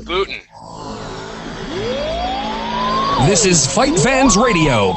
gluten. This is Fight Fans Radio.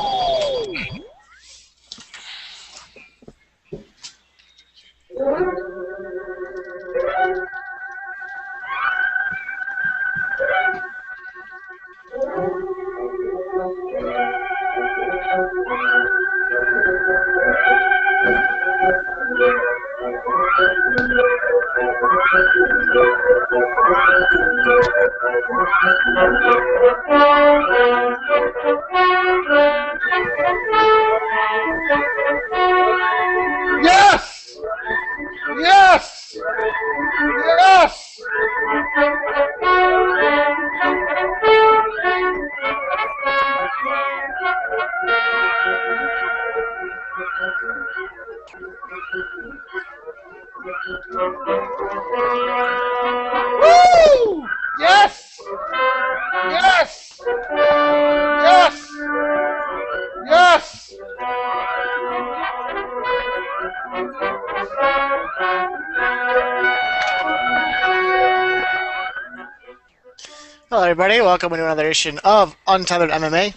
Yes! Yes! Yes! Woo! Yes! Yes! Yes! Yes! Hello, everybody. Welcome to another edition of Untethered MMA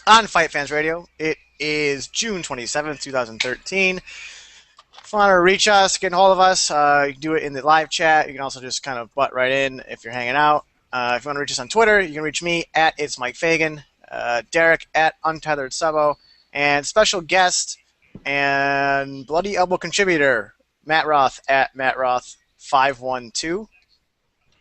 on Fight Fans Radio. It is June 27th, 2013. If you want to reach us, get a hold of us, you can do it in the live chat. You can also just kind of butt right in if you're hanging out. If you want to reach us on Twitter, you can reach me at It's Mike Fagan, Derek at Untethered Subo, and special guest and Bloody Elbow contributor, Matt Roth at Matt Roth 512.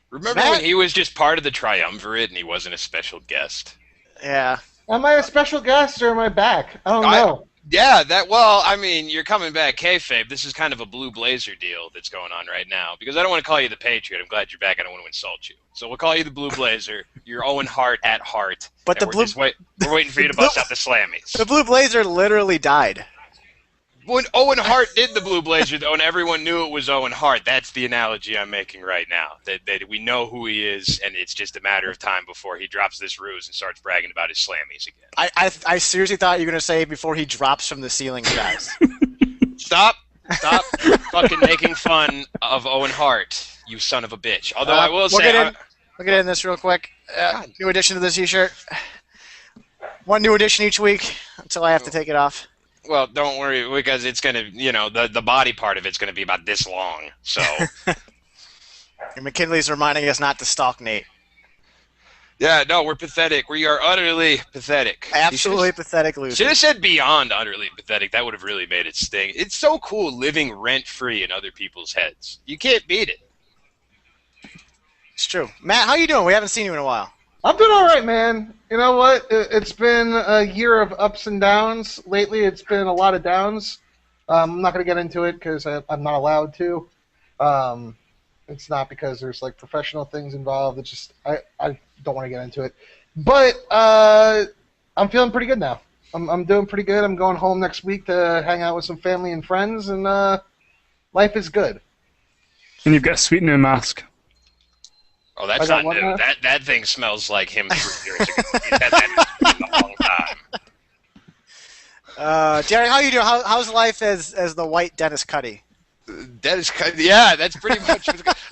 Remember when he was just part of the triumvirate and he wasn't a special guest? Yeah. Am I a special guest or am I back? I don't know. Yeah, well, I mean, you're coming back, kayfabe. This is kind of a blue blazer deal that's going on right now. Because I don't want to call you the Patriot. I'm glad you're back. I don't want to insult you. So we'll call you the blue blazer. You're Owen Hart at Hart. But the blue... We're waiting for you to bust out the slammies. The blue blazer literally died. When Owen Hart did the blue blazer, though, and everyone knew it was Owen Hart, that's the analogy I'm making right now. That we know who he is, and it's just a matter of time before he drops this ruse and starts bragging about his slammies again. I seriously thought you were going to say before he drops from the ceiling, guys. Stop fucking making fun of Owen Hart, you son of a bitch. Although I will say... We'll get in this real quick. New addition to this t-shirt. One new edition each week until I have to take it off. Well, don't worry, because it's going to, the body part of it's going to be about this long, so... And McKinley's reminding us not to stalk Nate. Yeah, no, we're pathetic. We are utterly pathetic. Absolutely pathetic losers. Should have said beyond utterly pathetic. That would have really made it sting. It's so cool living rent-free in other people's heads. You can't beat it. It's true. Matt, how you doing? We haven't seen you in a while. I'm doing all right, man. You know what? It's been a year of ups and downs. Lately, it's been a lot of downs. I'm not going to get into it because I'm not allowed to. It's not because there's like professional things involved. It's just I don't want to get into it. But I'm feeling pretty good now. I'm doing pretty good. I'm going home next week to hang out with some family and friends, and life is good. And you've got a sweet new mask. Oh, that's not new. That thing smells like him 3 years ago. That's been a long time. Jerry, how you doing? How's life as the white Dennis Cuddy? Dennis Cuddy, yeah, that's pretty much.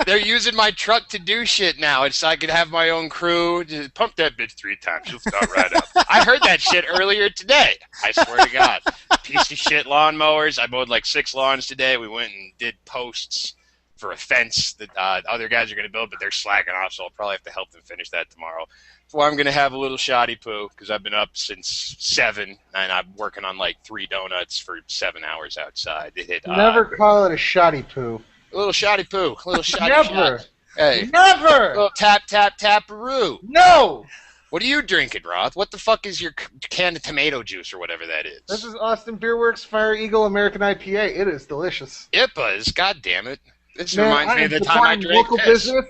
They're using my truck to do shit now. It's I could have my own crew. Just pump that bitch 3 times. She'll start right up. I heard that shit earlier today. I swear to God. Piece of shit lawnmowers. I mowed like 6 lawns today. We went and did posts for a fence that other guys are going to build, but they're slacking off, so I'll probably have to help them finish that tomorrow. So I'm going to have a little shoddy poo, because I've been up since 7, and I'm working on like 3 donuts for 7 hours outside. Never call it a shoddy poo. A little shoddy poo. A little shoddy Never. shot. Hey. Never. A little tap, tap, tap-a-roo. No. What are you drinking, Roth? What the fuck is your can of tomato juice or whatever that is? This is Austin Beer Works Fire Eagle American IPA. It is delicious. IPAs, god damn it. This Man, reminds me of the time I drank local piss. business.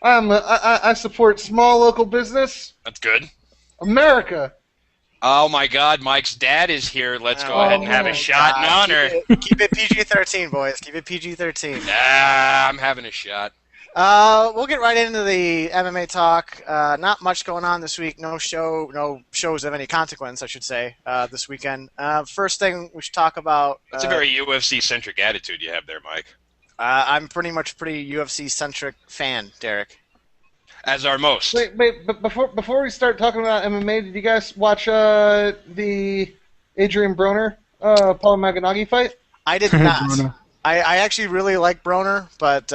I support small local business. That's good. America. Oh my God, Mike's dad is here. Let's go ahead and have a shot in honor. Keep it PG-13, boys. Keep it PG-13. I'm having a shot. We'll get right into the MMA talk. Not much going on this week. No shows of any consequence, I should say, this weekend. First thing we should talk about. That's a very UFC-centric attitude you have there, Mike. I'm pretty UFC-centric fan, Derek. As are most. Wait, but before we start talking about MMA, did you guys watch the Adrian Broner Paul Maganagi fight? I did not. Broner. I actually really like Broner, but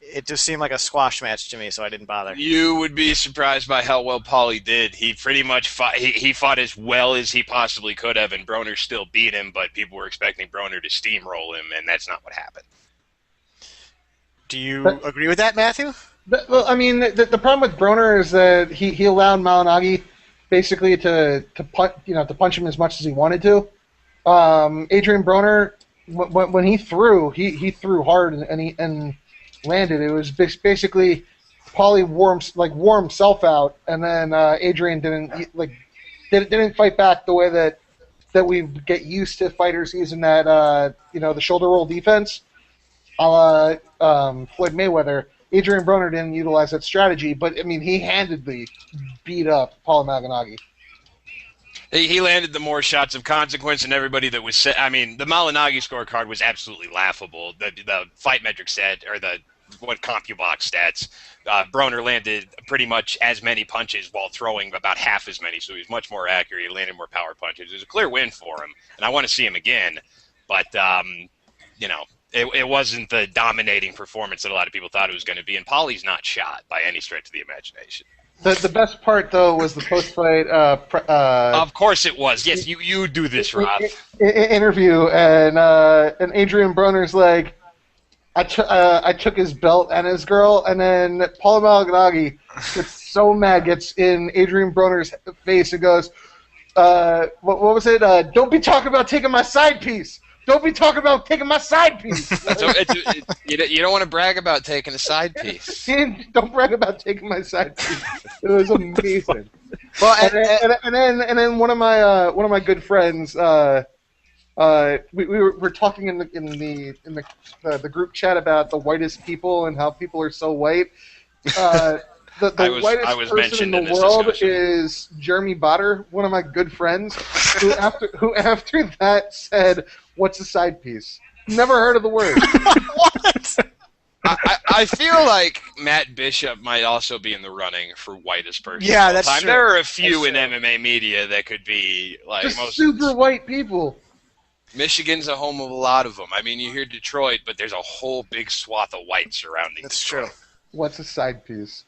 it just seemed like a squash match to me, so I didn't bother. You would be surprised by how well Paulie did. He pretty much fought. He fought as well as he possibly could have, and Broner still beat him. But people were expecting Broner to steamroll him, and that's not what happened. Do you agree with that, Matthew? Well, I mean, the problem with Broner is that he allowed Malinagi basically to punch him as much as he wanted to. Adrian Broner, when he threw, he threw hard and landed. It was basically Paulie wore himself out, and then Adrian didn't fight back the way that we get used to fighters using that the shoulder roll defense, a la Floyd Mayweather. Adrian Broner didn't utilize that strategy, but I mean he handedly beat up Paul Maganagi. He landed the more shots of consequence, and everybody that was set. I mean, the Malinagi scorecard was absolutely laughable. The fight metric stat, or what CompuBox stats, Broner landed pretty much as many punches while throwing about half as many, so he was much more accurate. He landed more power punches. It was a clear win for him, and I want to see him again. But it wasn't the dominating performance that a lot of people thought it was going to be, and Paulie's not shot by any stretch of the imagination. The best part, though, was the post-fight of course it was. Yes, you do this, Rob. Interview, and Adrian Broner's like, I took his belt and his girl, and then Paul Malinagi gets so mad, gets in Adrian Broner's face and goes, what was it? Don't be talking about taking my side piece. Don't be talking about taking my side piece. You don't want to brag about taking a side piece. Don't brag about taking my side piece. It was amazing. Well, and then one of my good friends, we were talking in the group chat about the whitest people and how people are so white. The whitest person in the world is Jeremy Botter, one of my good friends, who after that said, "What's a side piece?" Never heard of the word. What? I feel like Matt Bishop might also be in the running for whitest person. Yeah, of all that's time. true. There are a few in MMA media that could be like Just most super white people. Michigan's a home of a lot of them. I mean, you hear Detroit, but there's a whole big swath of white surrounding. That's Detroit. true. What's a side piece?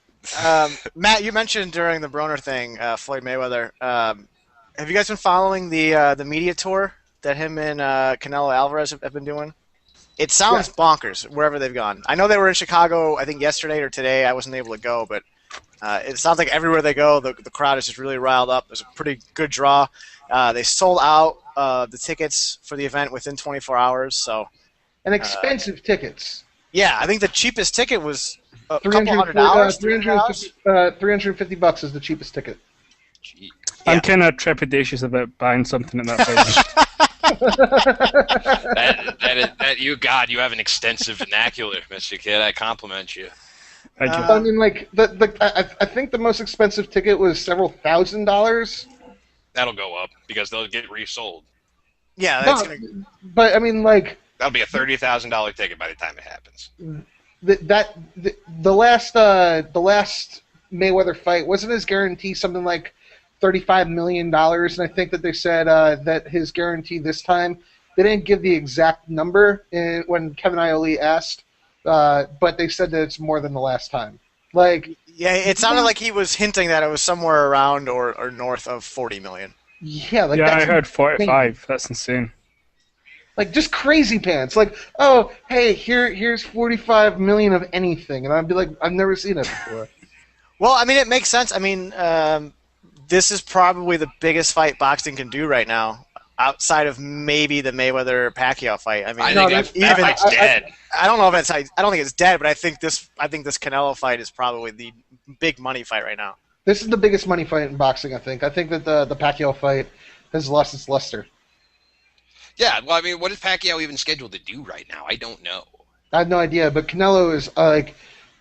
Matt, you mentioned during the Broner thing, Floyd Mayweather. Have you guys been following the media tour that him and Canelo Alvarez have been doing? It sounds bonkers wherever they've gone. I know they were in Chicago, I think yesterday or today. I wasn't able to go, but it sounds like everywhere they go, the crowd is just really riled up. There's a pretty good draw. They sold out the tickets for the event within 24 hours. So, And expensive tickets. yeah, I think the cheapest ticket was a couple $350 $100. $350 is the cheapest ticket. Gee. I'm kind of trepidatious about buying something at that price. You have an extensive vernacular, Mr. Kid. I compliment you. Thank you. I mean, like I think the most expensive ticket was several $1,000s. That'll go up because they'll get resold. Yeah, No, that's gonna. but I mean, like That'll be a $30,000 ticket by the time it happens. the last Mayweather fight wasn't his guarantee something like $35 million, and I think that they said that his guarantee this time, they didn't give the exact number when Kevin Iole asked, but they said that it's more than the last time. Like, Yeah, it sounded like he was hinting that it was somewhere around or north of $40 million. yeah, like Yeah, I that's heard 45. insane. That's insane. Like just crazy pants. Like, oh, hey, here's 45 million of anything, and I'd be like, I've never seen it before. Well, I mean, it makes sense. I mean, this is probably the biggest fight boxing can do right now, outside of maybe the Mayweather-Pacquiao fight. I mean, I think that fight's dead. I don't know if I don't think it's dead, but I think this Canelo fight is probably the big money fight right now. This is the biggest money fight in boxing, I think. I think that the Pacquiao fight has lost its luster. Yeah, well, I mean, what is Pacquiao even scheduled to do right now? I don't know. I have no idea, but Canelo is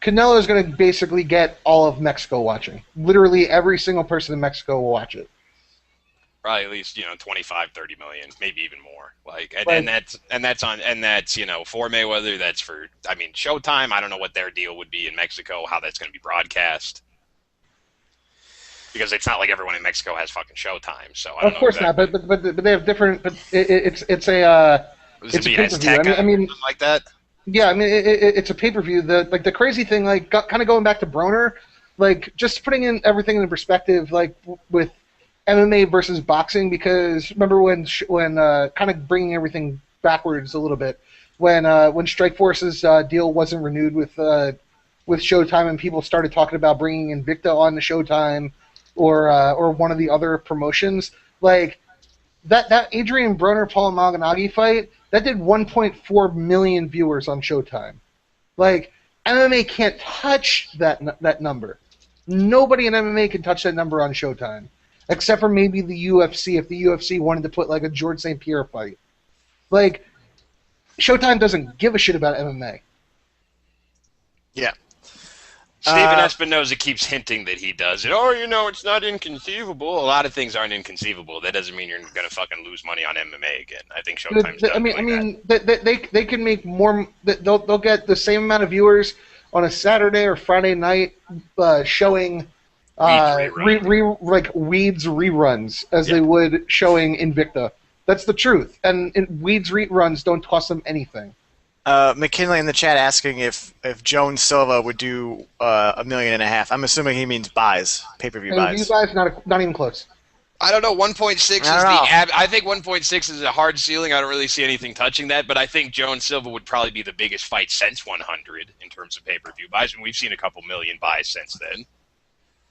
Canelo is going to basically get all of Mexico watching. Literally every single person in Mexico will watch it. Probably at least 25, 30 million, maybe even more. Like, Right. and that's for Mayweather. That's for Showtime. I don't know what their deal would be in Mexico, how that's going to be broadcast, because it's not like everyone in Mexico has fucking Showtime. So I don't Of course know exactly. not, but they have different. But it's a Does it's it a be pay-per-view. Azteca I mean, or something like that? yeah, I mean it's a pay-per-view. The crazy thing, like kind of going back to Broner, like just putting in everything in perspective, like with MMA versus boxing, because remember when kind of bringing everything backwards a little bit, when Strikeforce's deal wasn't renewed with Showtime, and people started talking about bringing Invicta on to Showtime or one of the other promotions, like that Adrian Broner Paul Malignaggi fight, that did 1.4 million viewers on Showtime. Like, MMA can't touch that number. Nobody in MMA can touch that number on Showtime, except for maybe the UFC, if the UFC wanted to put like a George St. Pierre fight. Like, Showtime doesn't give a shit about MMA. Yeah. Steven Espinoza keeps hinting that he does it. Oh, it's not inconceivable. A lot of things aren't inconceivable. That doesn't mean you're going to fucking lose money on MMA again. I think Showtime's done they can make more. They'll get the same amount of viewers on a Saturday or Friday night showing Weeds reruns as they would showing Invicta. That's the truth. And Weeds reruns don't cost them anything. McKinley in the chat asking if Jones Silva would do $1.5 million. I'm assuming he means buys, pay-per-view buys. Pay-per-view buys, not even close. I don't know. 1.6 is I think 1.6 is a hard ceiling. I don't really see anything touching that, but I think Jones Silva would probably be the biggest fight since 100 in terms of pay-per-view buys, and we've seen a couple million buys since then.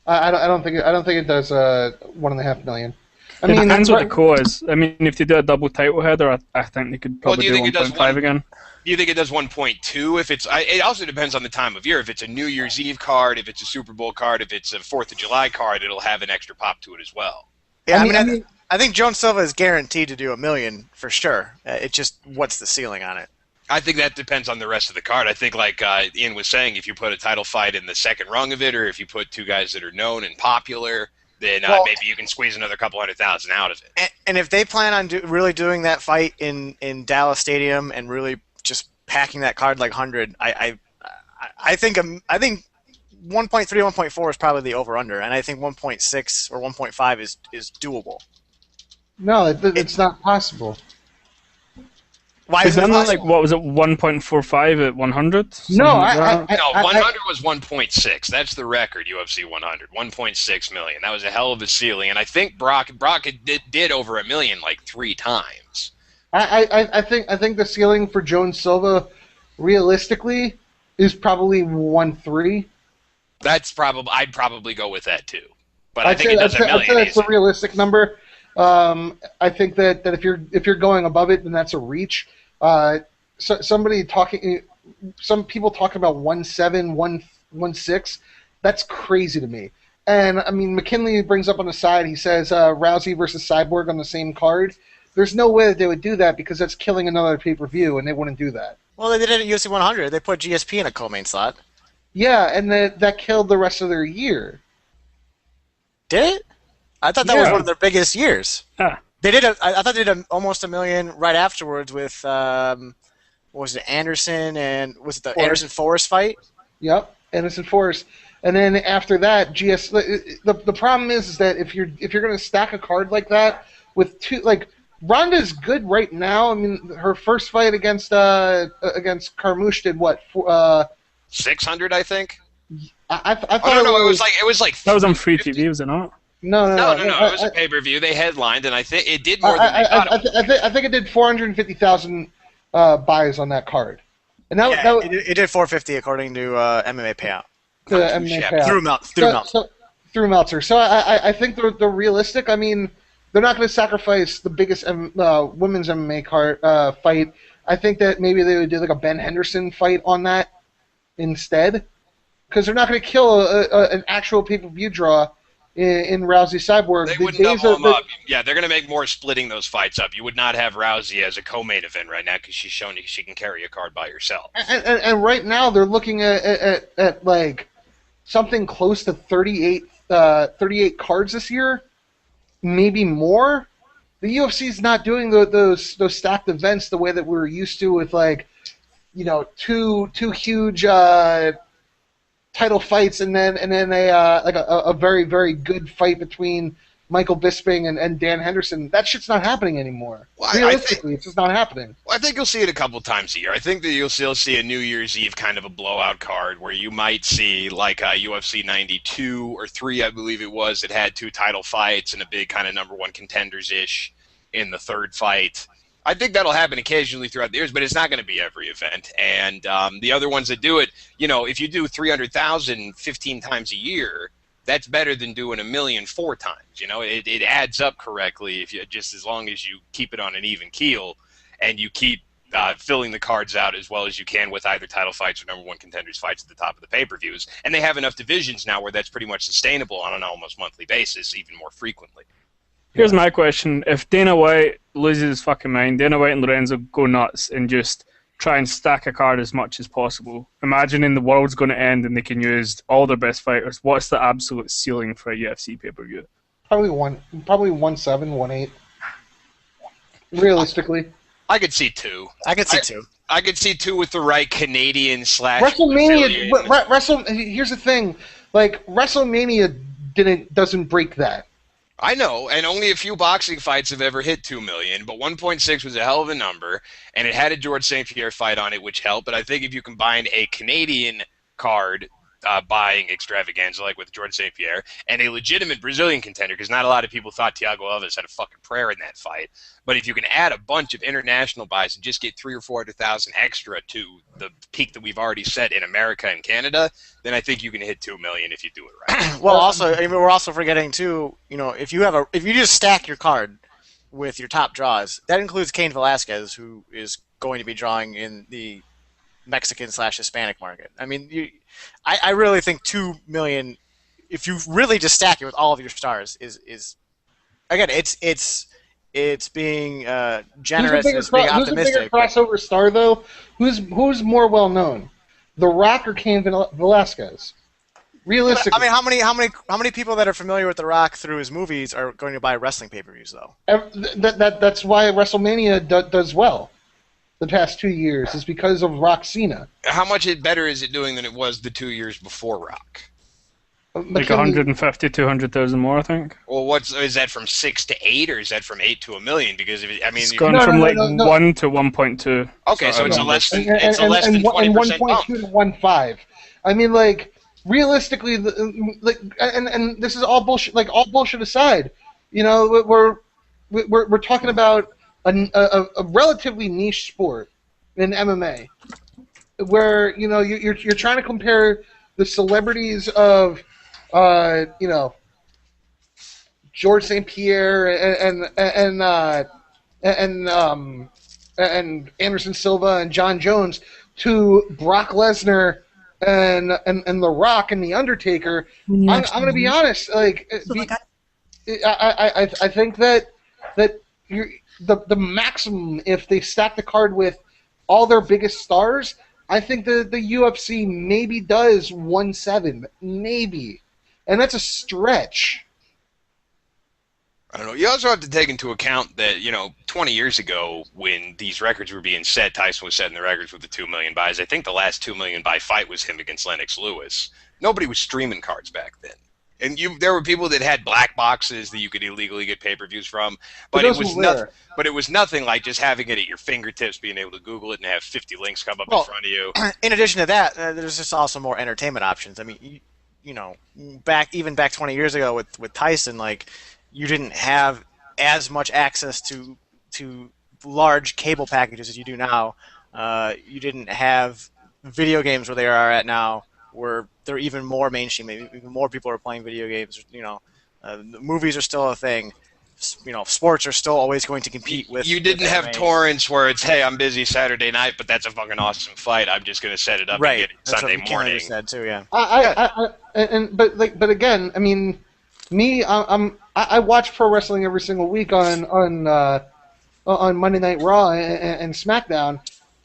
I don't think it does 1.5 million. It depends what the core is. I mean, if they do a double title header, I think they could probably do 1.5 again. Do you think it does 1.2? If it also depends on the time of year. If it's a New Year's Eve card, if it's a Super Bowl card, if it's a 4th of July card, it'll have an extra pop to it as well. Yeah, I think Jones Silva is guaranteed to do $1 million for sure. It's just what's the ceiling on it? I think that depends on the rest of the card. I think, like Ian was saying, if you put a title fight in the second rung of it, or if you put two guys that are known and popular, then maybe you can squeeze another couple 100,000 out of it. And if they plan on really doing that fight in Dallas Stadium and really just packing that card like 100, I think 1.3, 1.4 is probably the over/under, and I think 1.6 or 1.5 is doable. No, it's not possible. Why is that not possible? like, what was it, 1.45 at 100? No, 100 was 1.6. That's the record, UFC 100. 1.6 million. That was a hell of a ceiling, and I think Brock did over $1 million like 3 times. I think the ceiling for Jones Silva, realistically, is probably 1.3. I'd probably go with that too. But I think it does $1 million. I'd say that's a realistic number. I think that if you're going above it, then that's a reach. Some people talking about 1.7, 1.6. That's crazy to me. And I mean, McKinley brings up on the side. He says Rousey versus Cyborg on the same card. There's no way that they would do that because that's killing another pay-per-view, and they wouldn't do that. Well, they did it at UFC 100. They put GSP in a co-main slot. Yeah, and that killed the rest of their year. Did it? I thought that was one of their biggest years. Ah. They did. I thought they did almost $1 million right afterwards with what was it, Anderson, and was it the Anderson Forrest fight? Yep, Anderson Forrest. And then after that, the problem is that if you're going to stack a card like that with two, like, Ronda's good right now. I mean, her first fight against Carmouche did what? 600, I think. I thought it was like that was on free TV, was it not? No. It was a pay-per-view. They headlined, and I think it did more than they thought it would. I think it did 450,000 buys on that card. And it did 450 according to MMA payout. Through Meltzer. So I think they're realistic. I mean, they're not going to sacrifice the biggest women's MMA fight. I think that maybe they would do like a Ben Henderson fight on that instead, because they're not going to kill an actual pay-per-view draw in Rousey Cyborg. They wouldn't double them up. Yeah, they're going to make more splitting those fights up. You would not have Rousey as a co-main event right now because she's shown she can carry a card by herself. And right now they're looking at like something close to 38 cards this year. maybe more. The UFC's not doing those stacked events the way that we were used to with like, two huge title fights and then a very, very good fight between Michael Bisping and Dan Henderson. That shit's not happening anymore. Well, Realistically, it's just not happening. Well, I think you'll see it a couple times a year. I think that you'll still see a New Year's Eve kind of a blowout card where you might see like a UFC 92 or 3, I believe it was, that had 2 title fights and a big kind of number 1 contenders-ish in the 3rd fight. I think that'll happen occasionally throughout the years, but it's not going to be every event. And the other ones that do it, if you do 300,000 15 times a year, that's better than doing 1 million 4 times. It adds up correctly if you just as long as you keep it on an even keel and you keep filling the cards out as well as you can with either title fights or number 1 contenders fights at the top of the pay-per-views. And they have enough divisions now where that's pretty much sustainable on an almost monthly basis, even more frequently. Here's my question. If Dana White loses his fucking mind, Dana White and Lorenzo go nuts and just try and stack a card as much as possible. Imagining the world's going to end and they can use all their best fighters. What's the absolute ceiling for a UFC pay-per-view? Probably 1.7, 1.8. Realistically. I could see 2. I could see 2. I could see 2 with the right Canadian / WrestleMania. Here's the thing. Like, WrestleMania doesn't break that. I know, and only a few boxing fights have ever hit 2 million, but 1.6 was a hell of a number, and it had a George St. Pierre fight on it, which helped. But I think if you combine a Canadian card buying extravaganza like with George St. Pierre and a legitimate Brazilian contender, because not a lot of people thought Thiago Alvarez had a fucking prayer in that fight, but if you can add a bunch of international buys and just get 300,000 or 400,000 extra to the peak that we've already set in America and Canada, then I think you can hit 2 million if you do it right. Well, also, we're also forgetting too. If you just stack your card with your top draws, that includes Cain Velasquez, who is going to be drawing in the Mexican / Hispanic market. I mean, I really think 2 million, if you really just stack it with all of your stars, is again, it's being generous, it's being optimistic. Who's a bigger crossover star though? Who's more well known, The Rock or Cain Velasquez? Realistically, I mean, how many people that are familiar with The Rock through his movies are going to buy wrestling pay-per-views though? That's why WrestleMania does well. The past 2 years is because of Rock Cena. How much better is it doing than it was the 2 years before Rock? Like 150, 200,000 more, I think. Well, is that from 6 to 8, or is that from 8 to 1 million? Because it's gone from 1 to 1.2. Okay, so it's a less than 20% bump. 1.2 to 1.5. I mean, like realistically, and this is all bullshit. Like all bullshit aside, we're talking about a relatively niche sport in MMA, where you're trying to compare the celebrities of George St. Pierre and Anderson Silva and John Jones to Brock Lesnar and The Rock and The Undertaker. I'm going to be honest, I think that you're the maximum, if they stack the card with all their biggest stars, I think the UFC maybe does 1.7, maybe, and that's a stretch. I don't know. You also have to take into account that 20 years ago, when these records were being set, Tyson was setting the records with the 2 million buys. I think the last 2 million buy fight was him against Lennox Lewis. Nobody was streaming cards back then. And there were people that had black boxes that you could illegally get pay-per-views from, but it was nothing like just having it at your fingertips, being able to Google it and have 50 links come up in front of you. In addition to that, there's just also more entertainment options. I mean, back 20 years ago with Tyson, like you didn't have as much access to large cable packages as you do now. You didn't have video games where they are at now, where they're even more mainstream. Even more people are playing video games. Movies are still a thing. Sports are still always going to compete with. You didn't have torrents where it's, hey, I'm busy Saturday night, but that's a fucking awesome fight. I'm just going to set it up and get it Sunday morning. Said too, yeah. But again, I mean, me, I watch pro wrestling every single week on Monday Night Raw and SmackDown.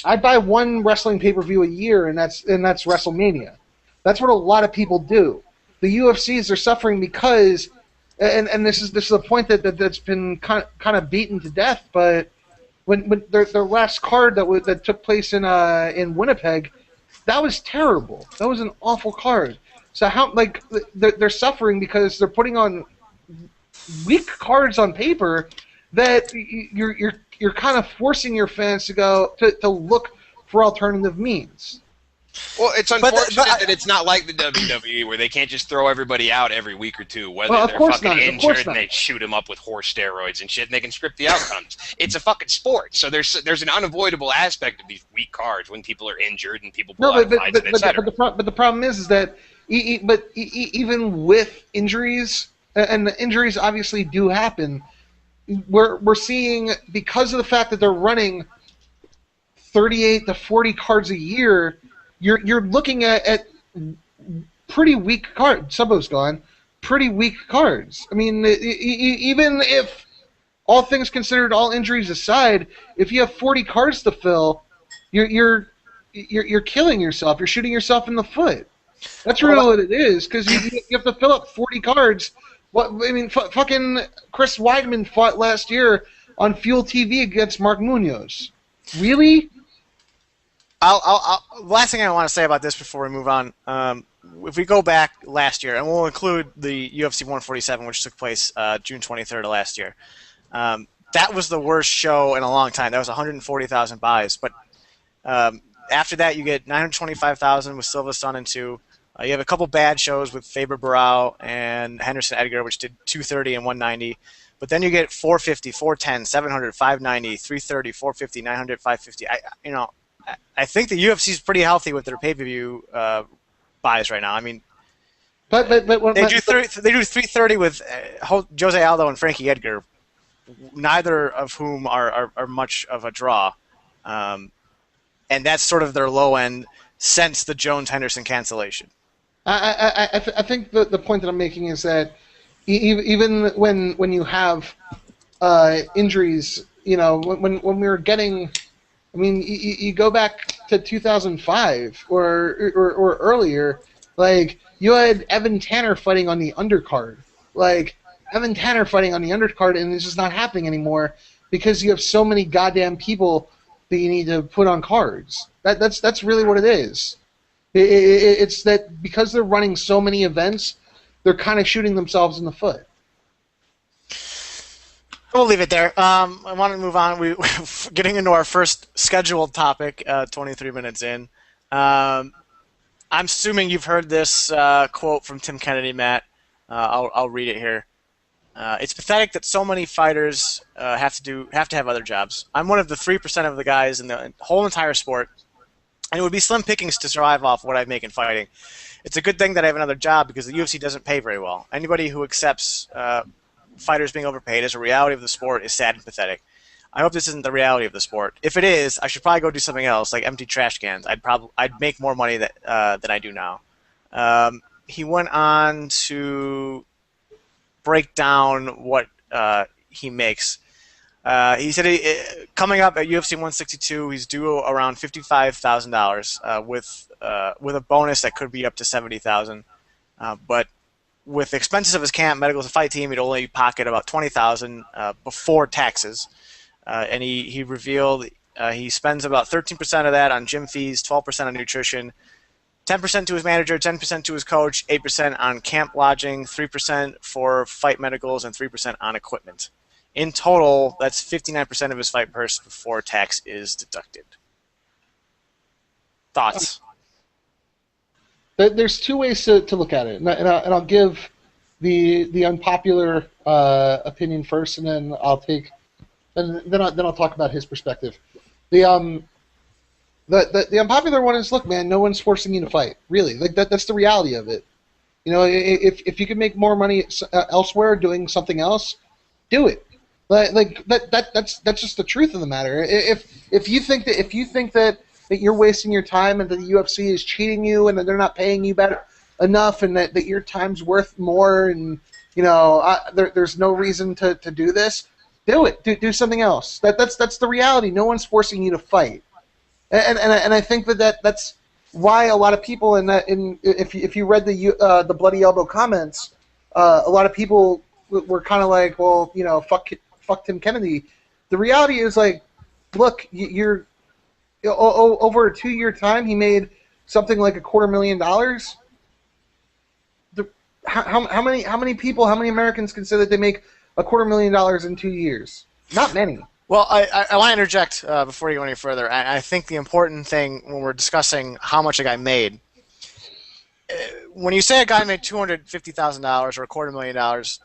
I buy one wrestling pay-per-view a year, and that's WrestleMania. That's what a lot of people do. The UFCs are suffering because and this is a point that's been kind of beaten to death. But when their last card that took place in Winnipeg, that was terrible. That was an awful card. So how they're suffering because they're putting on weak cards on paper that you're kind of forcing your fans to look for alternative means. Well, it's unfortunate that it's not like the WWE where they can't just throw everybody out every week or two, whether they're fucking injured and they shoot them up with horse steroids and shit, and they can script the outcomes. It's a fucking sport, so there's an unavoidable aspect of these weak cards when people are injured and people pull out fights, etc. But the problem is that even with injuries, and the injuries obviously do happen, we're seeing, because of the fact that they're running 38 to 40 cards a year, you're looking at pretty weak cards. Subo's gone. Pretty weak cards. I mean, even if all things considered, all injuries aside, if you have 40 cards to fill, you're killing yourself. You're shooting yourself in the foot. That's really what it is, because you have to fill up 40 cards. Fucking Chris Weidman fought last year on Fuel TV against Mark Munoz. Really? Last thing I want to say about this before we move on, if we go back last year, and we'll include the UFC 147, which took place June 23rd of last year, that was the worst show in a long time. That was 140,000 buys. But after that, you get 925,000 with Silva, Son, and 2. You have a couple bad shows with Faber Barao and Henderson Edgar, which did 230 and 190. But then you get 450, 410, 700, 590, 330, 450, 900, 550. I think the UFC is pretty healthy with their pay-per-view buys right now. I mean, they do 330 with Jose Aldo and Frankie Edgar, neither of whom are much of a draw, and that's sort of their low end since the Jones Henderson cancellation. I think the point that I'm making is that even when you have injuries, when we were getting. I mean, you go back to 2005 or earlier, like, you had Evan Tanner fighting on the undercard. Like, Evan Tanner fighting on the undercard, and it's just not happening anymore because you have so many goddamn people that you need to put on cards. That's really what it is. It's that because they're running so many events, they're kind of shooting themselves in the foot. We'll leave it there. I want to move on. We're getting into our first scheduled topic, 23 minutes in. I'm assuming you've heard this quote from Tim Kennedy, Matt. I'll read it here. It's pathetic that so many fighters have to have other jobs. I'm one of the 3% of the guys in the whole entire sport, and it would be slim pickings to survive off what I make in fighting. It's a good thing that I have another job because the UFC doesn't pay very well. Anybody who accepts fighters being overpaid as a reality of the sport is sad and pathetic. I hope this isn't the reality of the sport. If it is, I should probably go do something else, like empty trash cans. I'd make more money than I do now. He went on to break down what he makes. He said coming up at UFC 162, he's due around $55,000 with a bonus that could be up to $70,000. But with the expenses of his camp, medicals, and fight team, he'd only pocket about $20,000 before taxes. And he revealed he spends about 13% of that on gym fees, 12% on nutrition, 10% to his manager, 10% to his coach, 8% on camp lodging, 3% for fight medicals, and 3% on equipment. In total, that's 59% of his fight purse before tax is deducted. Thoughts? There's two ways to look at it, and I'll give the unpopular opinion first, and then I'll talk about his perspective. The unpopular one is, look, man, no one's forcing you to fight. Really, like that's the reality of it. If you can make more money elsewhere doing something else, do it. That's just the truth of the matter. If you think that you're wasting your time and that the UFC is cheating you and that they're not paying you better enough and that your time's worth more and there's no reason to do this, do it. Do something else. That's the reality. No one's forcing you to fight. And I think that's why a lot of people if you read the Bloody Elbow comments, a lot of people we're kind of like, well, fuck Tim Kennedy. The reality is, like, look, you're over a 2-year time, he made something like $250,000. How many people, how many Americans can say that they make $250,000 in 2 years? Not many. Well, I want to interject before you go any further. I think the important thing when we're discussing how much a guy made, when you say a guy made $250,000 or $250,000,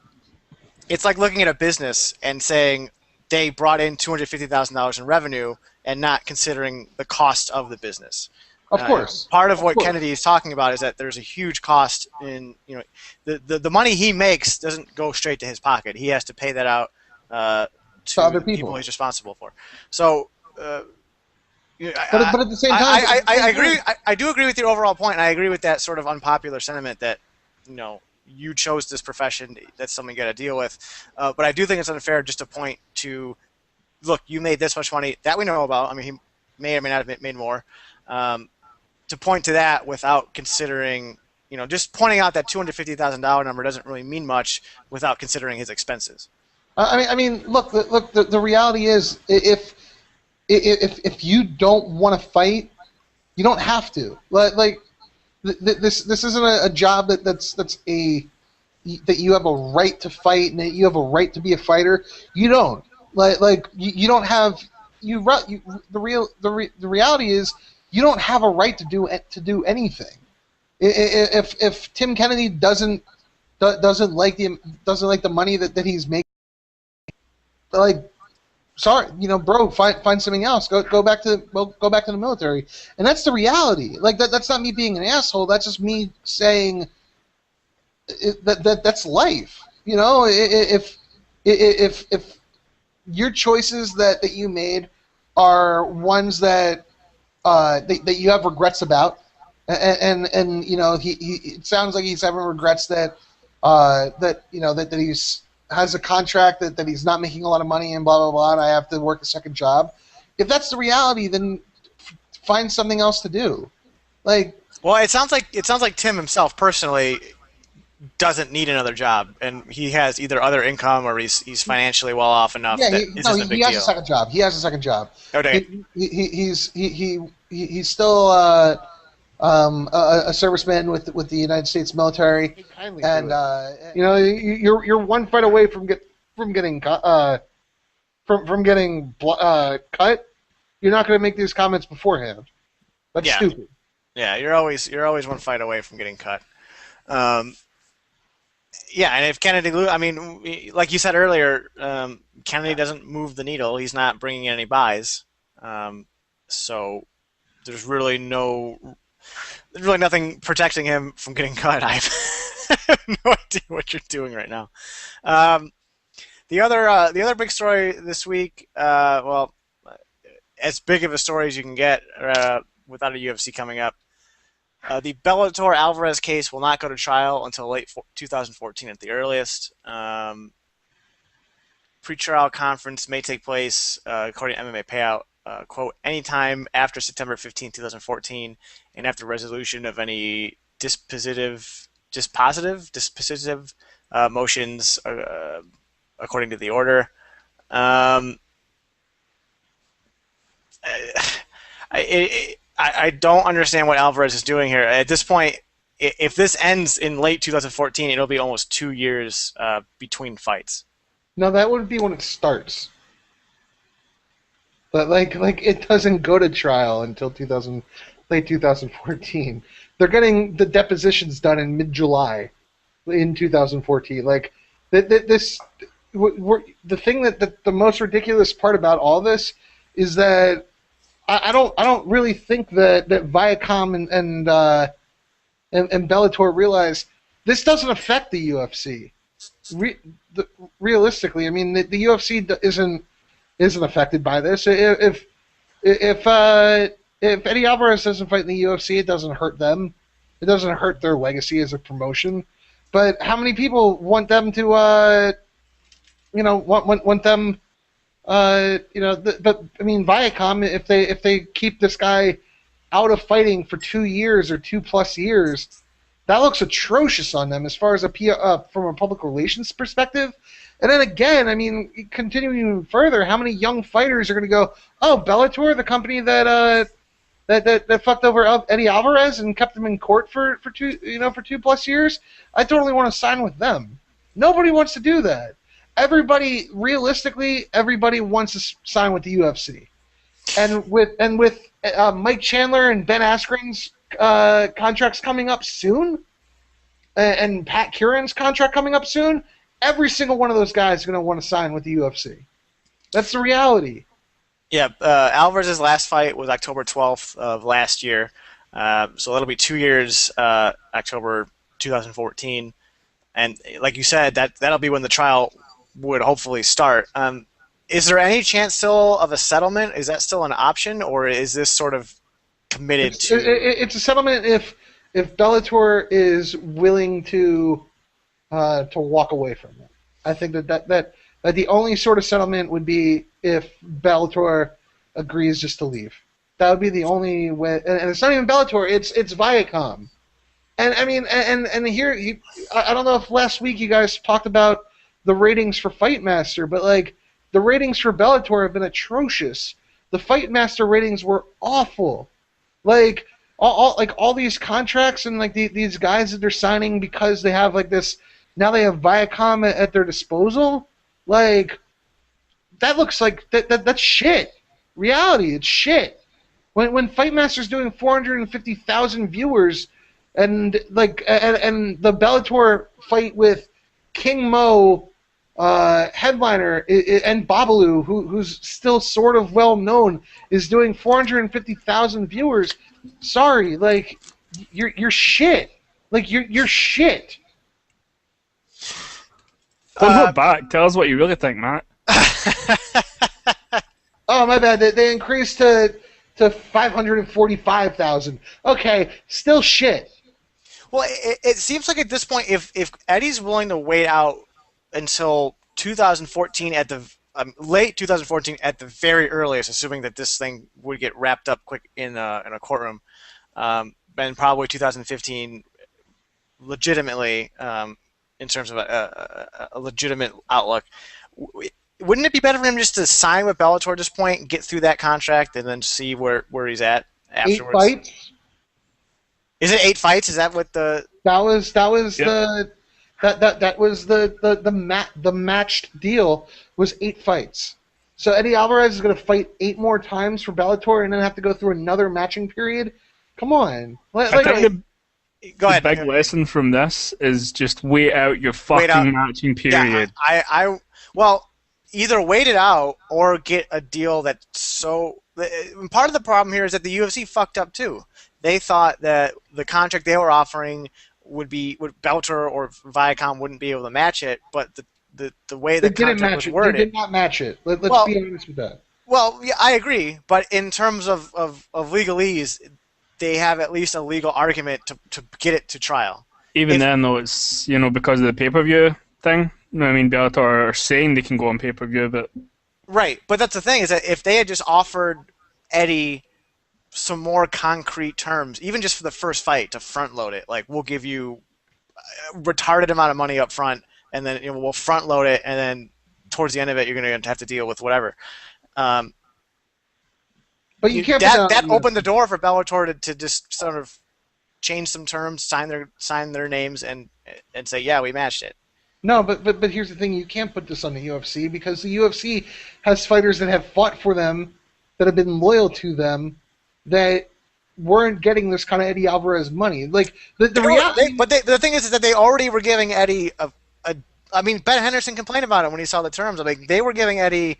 it's like looking at a business and saying they brought in $250,000 in revenue and not considering the cost of the business. Of course. Part of what Kennedy is talking about is that there's a huge cost in, the money he makes doesn't go straight to his pocket. He has to pay that out to other people he's responsible for. So, but at the same time, I agree. I do agree with your overall point, and I agree with that sort of unpopular sentiment that you chose this profession. That's something you got to deal with. But I do think it's unfair just to point to, look, you made this much money that we know about. I mean, he may or may not have made more. To point to that without considering, just pointing out that $250,000 number doesn't really mean much without considering his expenses. I mean, look. The reality is, if you don't want to fight, you don't have to. Like this isn't a job that you have a right to fight and that you have a right to be a fighter. You don't. You don't have the reality is you don't have a right to do anything. If Tim Kennedy doesn't like the money that he's making, like, sorry, bro, find something else. Go back to the military, and that's the reality. Like that's not me being an asshole. That's just me saying that's life. If your choices that you made are ones that you have regrets about, and he it sounds like he's having regrets that he's has a contract that he's not making a lot of money and blah blah blah, and I have to work a second job. If that's the reality, then find something else to do. Well, it sounds like Tim himself personally doesn't need another job, and he has either other income or he's financially well off enough. Yeah, he has a second job. He has a second job. Okay. He's still a serviceman with the United States military, and you're one fight away from getting cut. You're not going to make these comments beforehand. That's stupid. Yeah, you're always one fight away from getting cut. Yeah, and if Kennedy, I mean, like you said earlier, Kennedy doesn't move the needle. He's not bringing in any buys, so there's really nothing protecting him from getting cut. I have no idea what you're doing right now. The other big story this week, well, as big of a story as you can get without a UFC coming up. The Bellator Alvarez case will not go to trial until late 2014 at the earliest. Pre-trial conference may take place, according to MMA Payout, quote, anytime after September 15, 2014, and after resolution of any dispositive motions, according to the order. I don't understand what Alvarez is doing here. At this point, if this ends in late 2014, it'll be almost 2 years between fights. No, that would be when it starts. But like it doesn't go to trial until late 2014. They're getting the depositions done in mid-July in 2014. Like the thing that the most ridiculous part about all this is that I don't really think that Viacom and Bellator realize this doesn't affect the UFC. Realistically, I mean the UFC isn't affected by this. If Eddie Alvarez doesn't fight in the UFC, it doesn't hurt them. It doesn't hurt their legacy as a promotion. But how many people want them to want them? But I mean, Viacom, if they keep this guy out of fighting for 2 years or 2+ years, That looks atrocious on them as far as from a public relations perspective. And then again, I mean, continuing even further, how many young fighters are going to go, oh, Bellator, the company that fucked over Eddie Alvarez and kept him in court for 2+ years? I totally want to sign with them. Nobody wants to do that. Realistically, everybody wants to sign with the UFC. And with Mike Chandler and Ben Askren's contracts coming up soon, and Pat Curran's contract coming up soon, every single one of those guys is going to want to sign with the UFC. That's the reality. Yeah, Alvarez's last fight was October 12th of last year, so that'll be 2 years, October 2014, and like you said, that'll be when the trial would hopefully start. Is there any chance still of a settlement? Is that still an option, or is this sort of committed to? It's a settlement if Bellator is willing to walk away from it. I think that the only sort of settlement would be if Bellator agrees just to leave. That would be the only way. And it's not even Bellator. It's Viacom. And I mean, and here I don't know if last week you guys talked about the ratings for Fightmaster, but like, the ratings for Bellator have been atrocious. The Fightmaster ratings were awful. Like all these contracts and like these guys that they're signing because they have like this. Now they have Viacom at their disposal. Like, that looks like that's shit. Reality, it's shit. When Fightmaster's doing 450,000 viewers, and and the Bellator fight with King Mo, headliner, and Babalu, who's still sort of well known, is doing 450,000 viewers. Sorry, like, you're shit. Like, you're shit. Don't hold back. Tell us what you really think, Matt. Oh, my bad. They increased to 545,000. Okay, still shit. Well, it seems like at this point, if Eddie's willing to wait out until 2014 at the late 2014 at the very earliest, assuming that this thing would get wrapped up quick in a courtroom, and probably 2015 legitimately, in terms of a legitimate outlook. Wouldn't it be better for him just to sign with Bellator at this point and get through that contract and then see where he's at afterwards? 8 fights? Is it 8 fights? Is that what the? That was Yep. that was the matched deal was 8 fights. So Eddie Alvarez is going to fight 8 more times for Bellator and then have to go through another matching period. Come on, I think Go ahead. the big lesson from this is just wait out your fucking matching period. Yeah, well, either wait it out or get a deal that's so. Part of the problem here is that the UFC fucked up too. They thought that the contract they were offering would Bellator or Viacom wouldn't be able to match it, but the way the contract was worded, they did not match it. Let's be honest with that. Well, yeah, I agree, but in terms of legalese, they have at least a legal argument to get it to trial. Even then, though, it's because of the pay-per-view thing. I mean, Bellator are saying they can go on pay-per-view, but right. But that's the thing, is that if they had just offered Eddie some more concrete terms, even just for the first fight, to front load it, like, we'll give you a retarded amount of money up front, and then we'll front load it, and then towards the end of it, you're going to have to deal with whatever. But you can't. That opened the door for Bellator to just sort of change some terms, sign their names, and say, yeah, we matched it. No, but here's the thing: you can't put this on the UFC because the UFC has fighters that have fought for them, that have been loyal to them, that weren't getting this kind of Eddie Alvarez money. Like the reality. The thing is that they already were giving Eddie I mean, Ben Henderson complained about it when he saw the terms. I mean, they were giving Eddie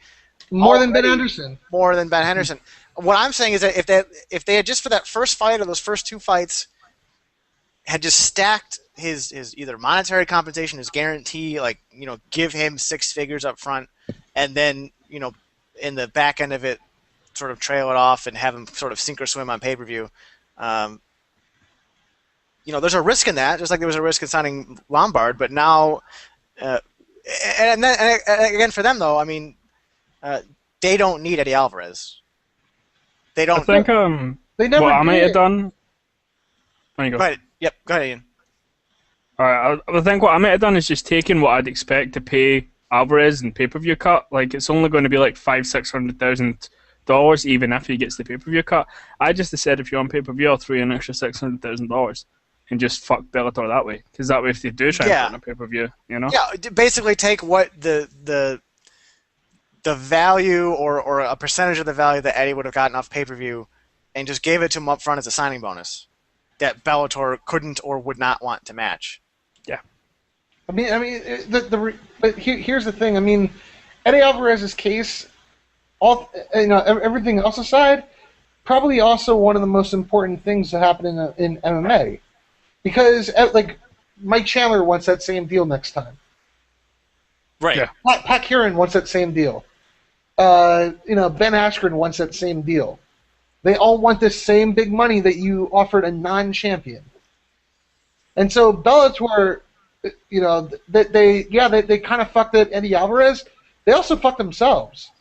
more than Ben Henderson. More than Ben Henderson. What I'm saying is that if they had just for that first fight or those first 2 fights had just stacked his either monetary compensation, his guarantee, like, give him 6 figures up front, and then in the back end of it sort of trail it off and have him sort of sink or swim on pay-per-view. There's a risk in that, just like there was a risk in signing Lombard, but now and again for them though, I mean, they don't need Eddie Alvarez. They don't. I think they never what I might did. have done. There you go. Go ahead. Yep. Go ahead, Ian. Alright, I think what I might have done is just taken what I'd expect to pay Alvarez in pay-per-view cut. Like, it's only going to be like $500,000-$600,000 even if he gets the pay-per-view cut. I just said if you're on pay-per-view, I'll throw you an extra $600,000 and just fuck Bellator that way. Because that way, if they do try and put on a pay-per-view, you know? Yeah, basically take what the value or a percentage of the value that Eddie would have gotten off pay-per-view and just gave it to him up front as a signing bonus that Bellator couldn't or would not want to match. Yeah. But here's the thing. I mean, Eddie Alvarez's case, everything else aside, probably also one of the most important things to happen in MMA, because like Mike Chandler wants that same deal next time. Right. Yeah. Pat Kieran wants that same deal. Ben Askren wants that same deal. They all want this same big money that you offered a non-champion. And so Bellator, they kind of fucked at Eddie Alvarez. They also fucked themselves.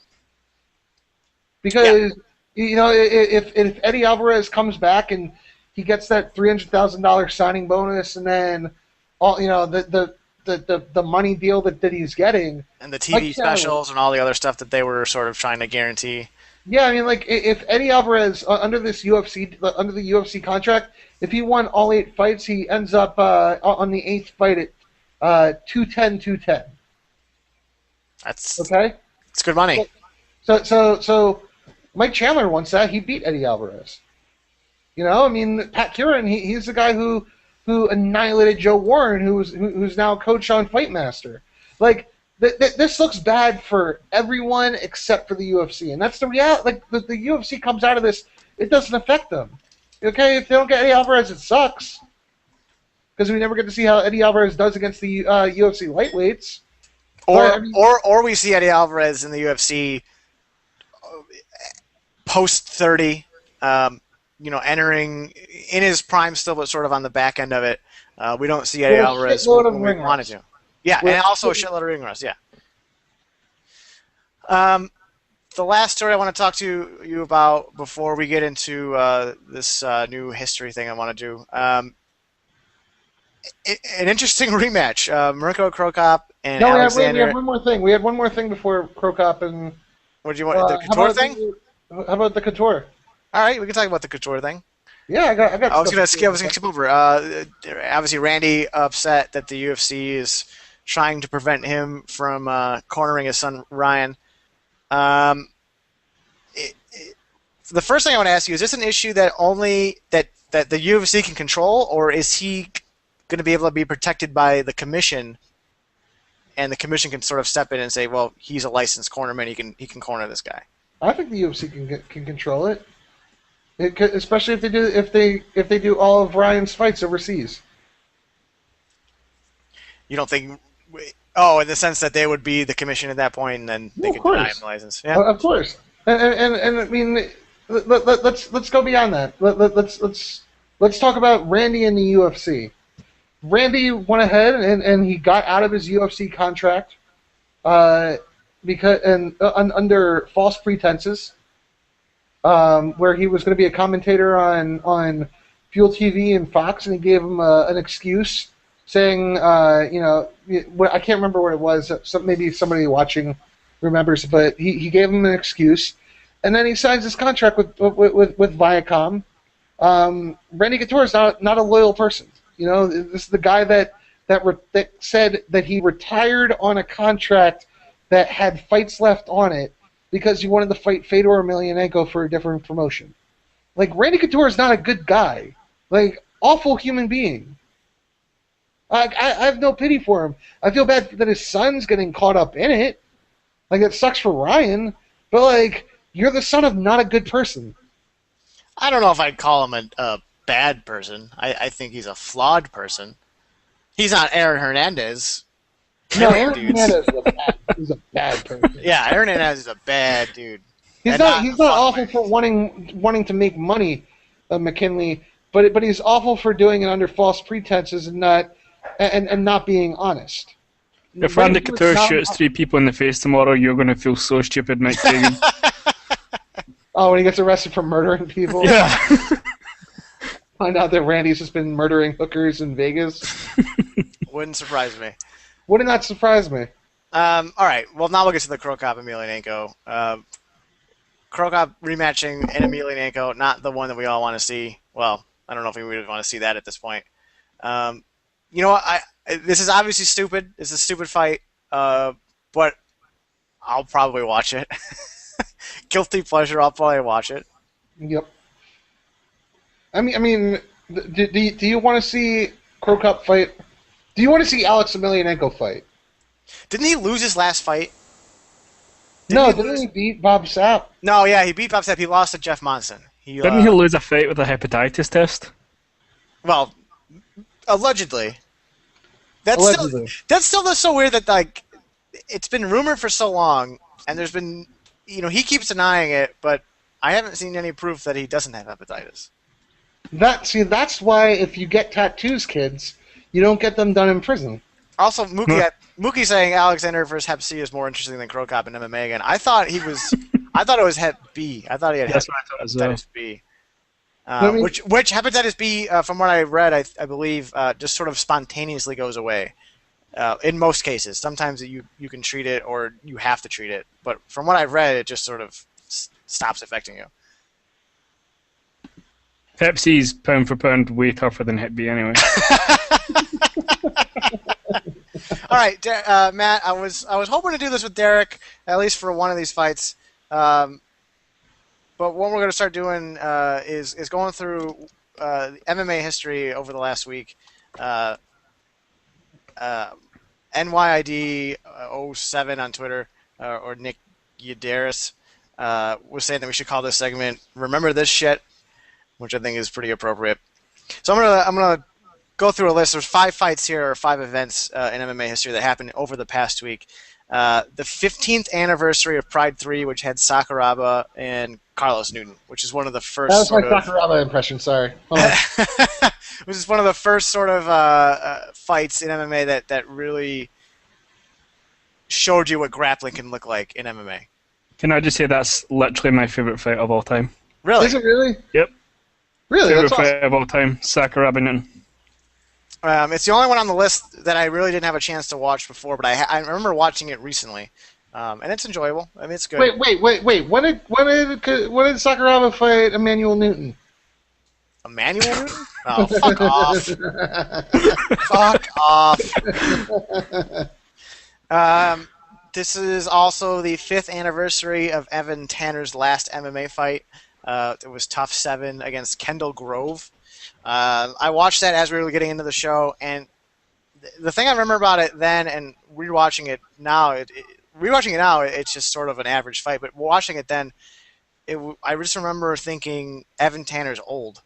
Because, if Eddie Alvarez comes back and he gets that $300,000 signing bonus and then all, the money deal that he's getting. And the TV specials and all the other stuff that they were sort of trying to guarantee. Yeah, I mean, like, if Eddie Alvarez, under the UFC contract, if he won all 8 fights, he ends up on the 8th fight at 210-210. That's okay. It's good money. So Mike Chandler wants that. He beat Eddie Alvarez. Pat Kieran, he's the guy who annihilated Joe Warren, who's now coach on Fight Master. Like, this looks bad for everyone except for the UFC, and that's the reality. Like, the UFC comes out of this, it doesn't affect them. Okay, if they don't get Eddie Alvarez, it sucks, because we never get to see how Eddie Alvarez does against the UFC lightweights. Or we see Eddie Alvarez in the UFC post 30, entering in his prime still, but sort of on the back end of it. We don't see Eddie Alvarez when we wanted to. Yeah, and also a shitload of ring rust, yeah. The last story I want to talk to you about before we get into this new history thing I want to do. An interesting rematch. Emelianenko, Cro Cop, and Alexander. We had one more thing. We had one more thing before Cro Cop and... What do you want? The Couture thing? How about the Couture? All right, we can talk about the Couture thing. Yeah, I got. I was gonna skip over. Obviously, Randy upset that the UFC is trying to prevent him from cornering his son Ryan. The first thing I want to ask you, is this an issue that only that the UFC can control, or is he going to be able to be protected by the commission, and the commission can sort of step in and say, well, he's a licensed cornerman, he can corner this guy? I think the UFC can control it. Especially if they do all of Ryan's fights overseas. You don't think? Oh, in the sense that they would be the commission at that point, and then they could deny him the license. Yeah, of course. And I mean, let's go beyond that. Let's talk about Randy and the UFC. Randy went ahead and he got out of his UFC contract under false pretenses. Where he was going to be a commentator on Fuel TV and Fox, and he gave him an excuse, saying, I can't remember what it was. Maybe somebody watching remembers, but he gave him an excuse, and then he signs his contract with Viacom. Randy Couture is not a loyal person. This is the guy that said that he retired on a contract that had fights left on it, because he wanted to fight Fedor Emelianenko for a different promotion. Like, Randy Couture is not a good guy. Like, awful human being. I have no pity for him. I feel bad that his son's getting caught up in it. Like, it sucks for Ryan, but, like, you're the son of not a good person. I don't know if I'd call him a bad person. I think he's a flawed person. He's not Aaron Hernandez. No, Aaron Hernandez is a bad person. Yeah, Aaron Hernandez is a bad dude. He's not awful for wanting to make money, McKinley, but he's awful for doing it under false pretenses and not being honest. If Randy Couture shoots 3 people in the face tomorrow, you're going to feel so stupid, Mike Kagan. Oh, when he gets arrested for murdering people? Yeah. Find out that Randy's just been murdering hookers in Vegas. Wouldn't surprise me. Would it not surprise me? All right. Well, now we'll get to the Cro Cop Emelianenko. Cro Cop rematching and Emelianenko, not the one that we all want to see. Well, I don't know if we would want to see that at this point. You know what? This is obviously stupid. It's a stupid fight, but I'll probably watch it. Guilty pleasure. I'll probably watch it. Yep. I mean, do you want to see Cro Cop fight? Do you want to see Alex Emelianenko fight? Didn't he lose his last fight? Didn't he beat Bob Sapp? No, yeah, he beat Bob Sapp. He lost to Jeff Monson. Didn't he lose a fight with a hepatitis test? Well, allegedly. That's still so weird that like it's been rumored for so long, and there's been he keeps denying it, but I haven't seen any proof that he doesn't have hepatitis. That's why if you get tattoos, kids, you don't get them done in prison. Also, Mookie saying Alexander versus Hep C is more interesting than Cro Cop in MMA again. I thought it was Hep B. I thought he had hepatitis B. Which hepatitis B, from what I read, I believe, just sort of spontaneously goes away. In most cases, sometimes you can treat it or you have to treat it. But from what I've read, it just sort of stops affecting you. Hep C's pound for pound way tougher than Hep B anyway. All right, Matt. I was hoping to do this with Derek, at least for one of these fights. But what we're going to start doing is going through MMA history over the last week. NYID 07 on Twitter, or Nick Yadaris, was saying that we should call this segment "Remember This Shit," which I think is pretty appropriate. So I'm gonna go through a list. There's 5 fights here, or 5 events in MMA history that happened over the past week. The 15th anniversary of Pride 3, which had Sakuraba and Carlos Newton, which is one of the first. That was my Sakuraba impression. Sorry. Which is one of the first sort of fights in MMA that really showed you what grappling can look like in MMA. Can I just say that's literally my favorite fight of all time? Really? Is it really? Yep. Really? Favorite That's awesome. fight of all time, Sakuraba Newton. It's the only one on the list that I really didn't have a chance to watch before, but I remember watching it recently, and it's enjoyable. I mean, it's good. Wait! When did Sakuraba fight Emmanuel Newton? Emmanuel Newton? Oh, fuck off! Fuck off! This is also the 5th anniversary of Evan Tanner's last MMA fight. It was Tough 7 against Kendall Grove. I watched that as we were getting into the show, and the thing I remember about it then and rewatching it now, it's just sort of an average fight. But watching it then, I just remember thinking Evan Tanner's old,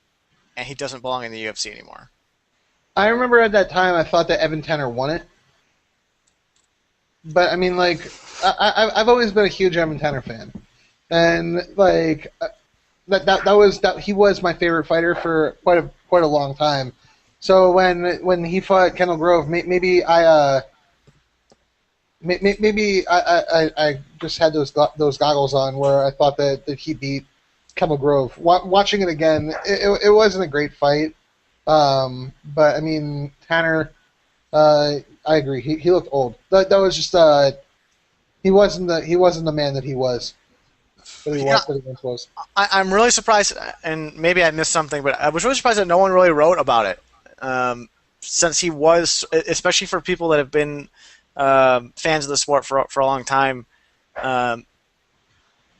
and he doesn't belong in the UFC anymore. I remember at that time I thought that Evan Tanner won it. But I mean, like, I've always been a huge Evan Tanner fan, and like he was my favorite fighter for quite a long time. So when he fought Kendall Grove, maybe I just had those goggles on where I thought that he beat Kendall Grove. Watching it again, it wasn't a great fight, but I mean Tanner. I agree. He looked old. That was just he wasn't the man that he was. I'm really surprised, and maybe I missed something, but I was really surprised that no one really wrote about it. Since he was, especially for people that have been fans of the sport for a long time,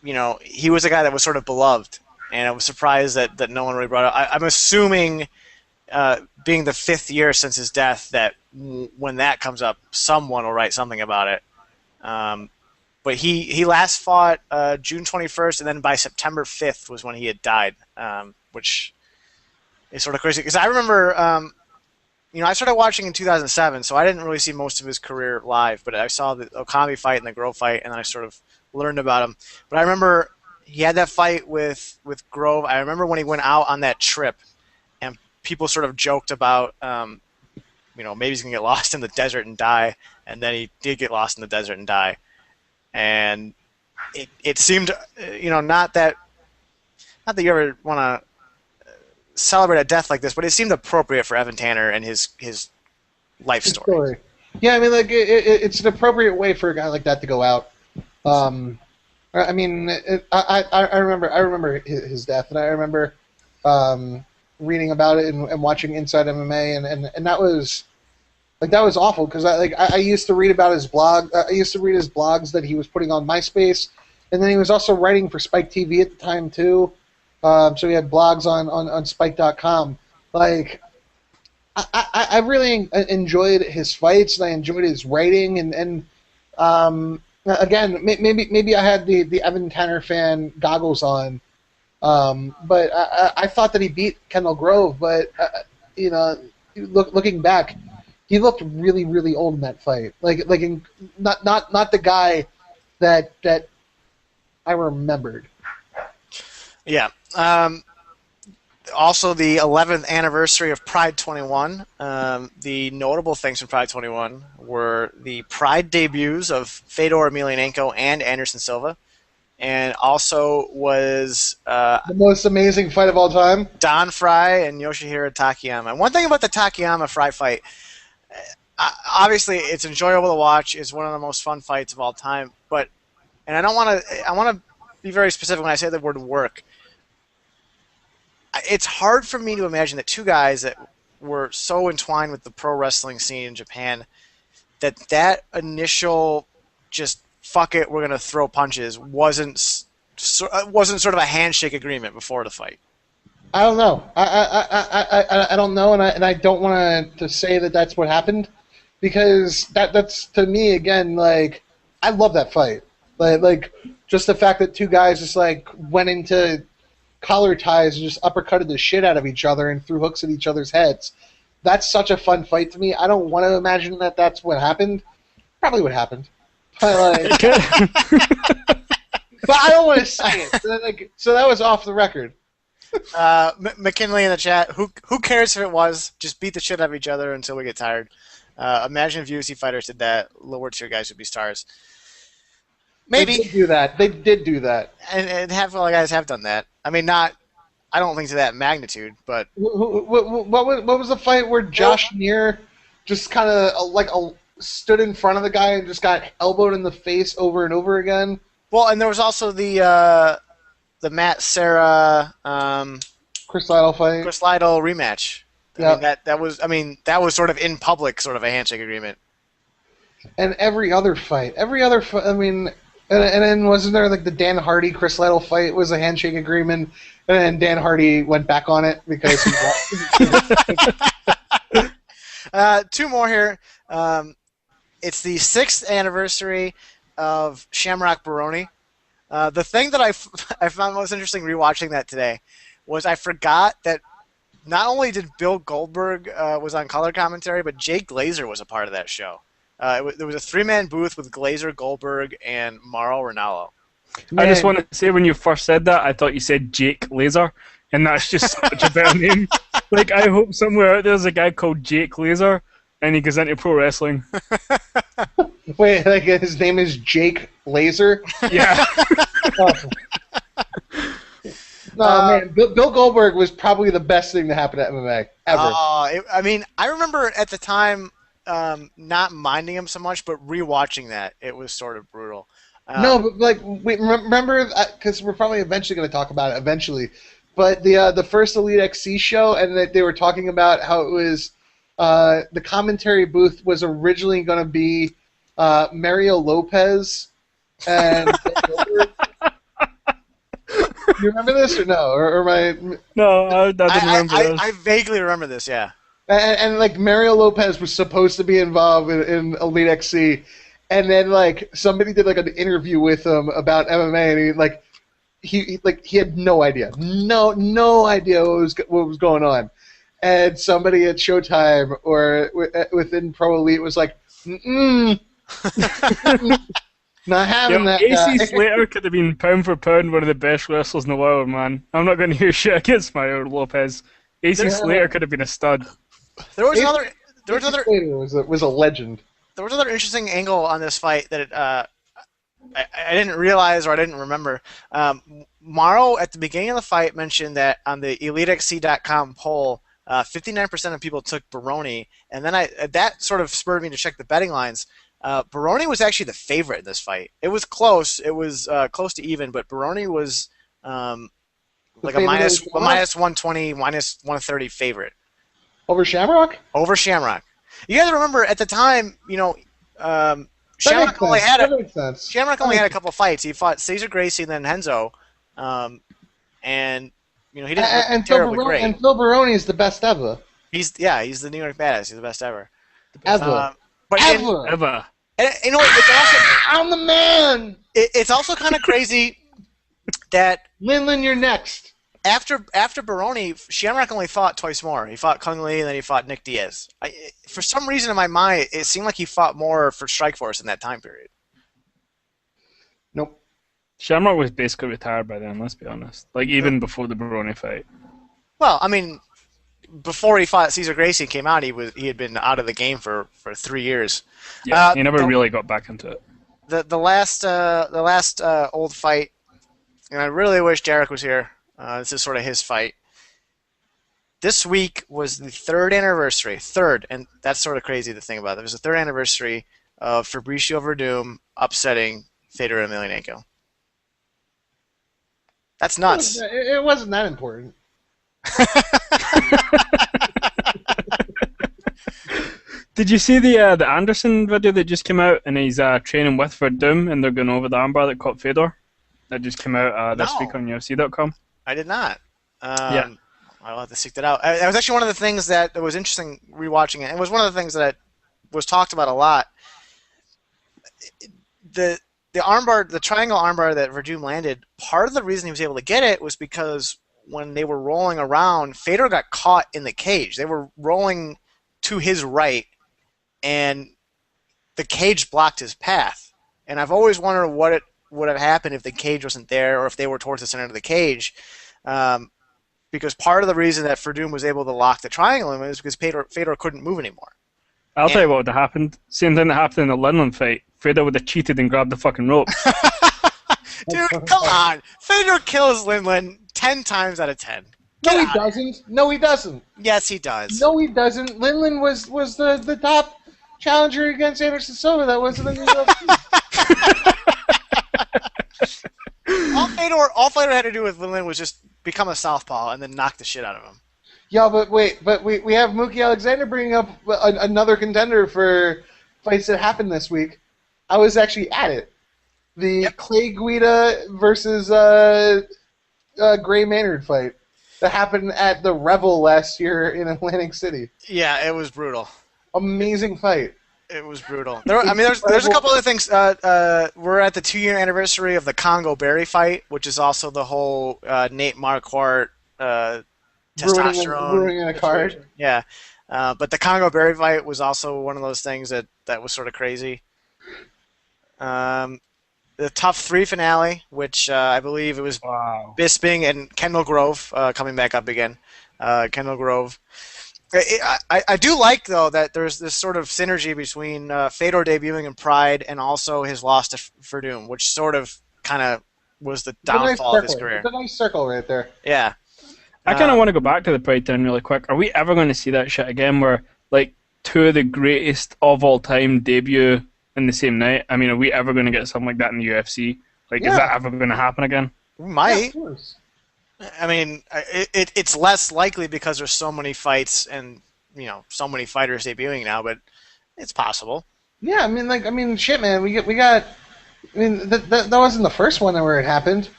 he was a guy that was sort of beloved, and I was surprised that no one really brought it up. I'm assuming, being the 5th year since his death, that when that comes up, someone will write something about it. But he last fought June 21st, and then by September 5th was when he had died, which is sort of crazy. Because I remember, I started watching in 2007, so I didn't really see most of his career live, but I saw the Okami fight and the Grove fight, and then I sort of learned about him. But I remember he had that fight with Grove. I remember when he went out on that trip, and people sort of joked about, maybe he's going to get lost in the desert and die, and then he did get lost in the desert and die. And it seemed, not that you ever want to celebrate a death like this, but it seemed appropriate for Evan Tanner and his life story. Yeah, I mean, like it's an appropriate way for a guy like that to go out. I mean, I remember his death, and I remember reading about it and watching Inside MMA, and that was awful because I used to read about his blog. I used to read his blogs that he was putting on MySpace, and then he was also writing for Spike TV at the time too. So he had blogs on Spike.com. Like, I really enjoyed his fights, and I enjoyed his writing, and again, maybe I had the Evan Tanner fan goggles on, but I thought that he beat Kendall Grove, but looking back, he looked really, really old in that fight. Not the guy that I remembered. Yeah. Also, the 11th anniversary of Pride 21. The notable things from Pride 21 were the Pride debuts of Fedor Emelianenko and Anderson Silva, and also was the most amazing fight of all time, Don Fry and Yoshihiro Takayama. One thing about the Takayama Fry fight, obviously it's enjoyable to watch. It's one of the most fun fights of all time. I want to be very specific when I say the word work. It's hard for me to imagine that two guys that were so entwined with the pro wrestling scene in Japan, that initial just fuck it, we're gonna throw punches wasn't sort of a handshake agreement before the fight. I don't know. I don't know, and I don't want to say that that's what happened, because that's to me again, like, I love that fight. Like just the fact that two guys just like went into collar ties and just uppercutted the shit out of each other and threw hooks at each other's heads. That's such a fun fight to me. I don't want to imagine that that's what happened. Probably what happened. But, but I don't want to say it. So that was off the record. McKinley in the chat, who cares if it was? Just beat the shit out of each other until we get tired. Imagine if UFC fighters did that. Lower tier guys would be stars. Maybe. They did do that. They did do that. And half of the guys have done that. I mean, I don't think to that magnitude, but... What was the fight where Josh Neer just kind of stood in front of the guy and just got elbowed in the face over and over again? Well, and there was also the Matt Serra Chris Lytle fight. Chris Lytle rematch. Yeah. That was sort of in public, sort of a handshake agreement. And every other fight, I mean... And then wasn't there like the Dan Hardy Chris Lytle fight was a handshake agreement, and then Dan Hardy went back on it because he two more here. It's the 6th anniversary of Shamrock Baroni. The thing that I found most interesting rewatching that today was I forgot that not only did Bill Goldberg was on color commentary, but Jake Glazer was a part of that show. There was a 3-man booth with Glazer, Goldberg, and Mauro Ranallo. I just want to say, when you first said that, I thought you said Jake Laser, and that's just such a better name. Like, I hope somewhere out there's a guy called Jake Laser, and he goes into pro wrestling. Wait, like his name is Jake Laser? Yeah. Man, Bill Goldberg was probably the best thing to happen to MMA ever. I remember at the time not minding him so much, but rewatching that, it was sort of brutal. No, but like, wait, remember, because we're probably eventually going to talk about it eventually, but the first Elite XC show, and that they were talking about how it was the commentary booth was originally going to be Mario Lopez and you remember this or no? Or my No, I didn't remember this. I vaguely remember this, yeah. And like Mario Lopez was supposed to be involved in Elite XC, and then like somebody did like an interview with him about MMA, and he had no idea, no idea what was going on, and somebody at Showtime or within Pro Elite was like, not having that AC guy. Slater could have been pound for pound one of the best wrestlers in the world, man. I'm not going to hear shit against Mario Lopez. AC Slater could have been a stud. There was another Was a legend. There was another interesting angle on this fight that I didn't realize or I didn't remember. Morrow at the beginning of the fight mentioned that on the EliteXC.com poll, 59% of people took Baroni, and then that sort of spurred me to check the betting lines. Baroni was actually the favorite in this fight. It was close. It was close to even, but Baroni was like a minus 120, minus 130 favorite. Over Shamrock? Over Shamrock. You got to remember, at the time, Shamrock only had a couple fights. He fought Cesar Gracie and then Henzo, and he didn't look terribly great. And Phil Baroni is the best ever. He's the New York Badass. He's the best ever. Ever. Ever. And it's also I'm the man. It's also kind of crazy that Linlin, you're next. After Baroni, Shamrock only fought twice more. He fought Kung Lee, and then he fought Nick Diaz. For some reason in my mind, it seemed like he fought more for Strikeforce in that time period. Nope. Shamrock was basically retired by then, let's be honest. Like, even before the Baroni fight. Well, I mean, before he fought Cesar Gracie and came out, he had been out of the game for 3 years. Yeah, he never really got back into it. The last old fight, and I really wish Derek was here. This is sort of his fight. This week was the third anniversary, and that's sort of crazy to think about. It was the third anniversary of Fabricio Verdum upsetting Fedor Emelianenko. That's nuts. It wasn't that important. Did you see the Anderson video that just came out, and he's training with Verdum, and they're going over the armbar that caught Fedor? That just came out this week on UFC.com. I did not. Yeah. I'll have to seek that out. That was actually one of the things that was interesting rewatching it. It was one of the things that was talked about a lot. The armbar, the triangle armbar that Verdum landed, part of the reason he was able to get it was because when they were rolling around, Fedor got caught in the cage. They were rolling to his right, and the cage blocked his path. And I've always wondered what it would have happened if the cage wasn't there, or if they were towards the center of the cage. Because part of the reason that Verdum was able to lock the triangle in was because Fedor couldn't move anymore. I'll tell you what would have happened. Same thing that happened in the Lindland fight. Fedor would have cheated and grabbed the fucking rope. Dude, come on. Fedor kills Lindland 10 times out of 10. No, he doesn't. No, he doesn't. Yes, he does. No, he doesn't. Lindland was the top challenger against Anderson Silva that wasn't in the UFC. All Fedor had to do with Lindland was just become a southpaw and then knock the shit out of him. Yeah, but wait, we have Mookie Alexander bringing up another contender for fights that happened this week. I was actually at it. The Clay Guida versus Gray Maynard fight that happened at the Revel last year in Atlantic City. Yeah, it was brutal. Amazing fight. It was brutal. There's a couple other things. We're at the 2-year anniversary of the Congo Berry fight, which is also the whole Nate Marquardt testosterone. Brewing in a card. Yeah. But the Congo Berry fight was also one of those things that was sort of crazy. The Tough 3 finale, which I believe it was Bisping and Kendall Grove coming back up again. Kendall Grove. I do like, though, that there's this sort of synergy between Fedor debuting in Pride and also his loss to Verdum, which sort of kind of was the downfall of his career. It's a nice circle right there. Yeah. I kind of want to go back to the Pride thing really quick. Are we ever going to see that shit again where, like, 2 of the greatest of all time debut in the same night? I mean, are we ever going to get something like that in the UFC? Like, is that ever going to happen again? We might. Yeah, of course. I mean, it's less likely because there's so many fights and, so many fighters debuting now, but it's possible. Yeah, I mean, shit, man. We got. I mean, that wasn't the first one where it happened.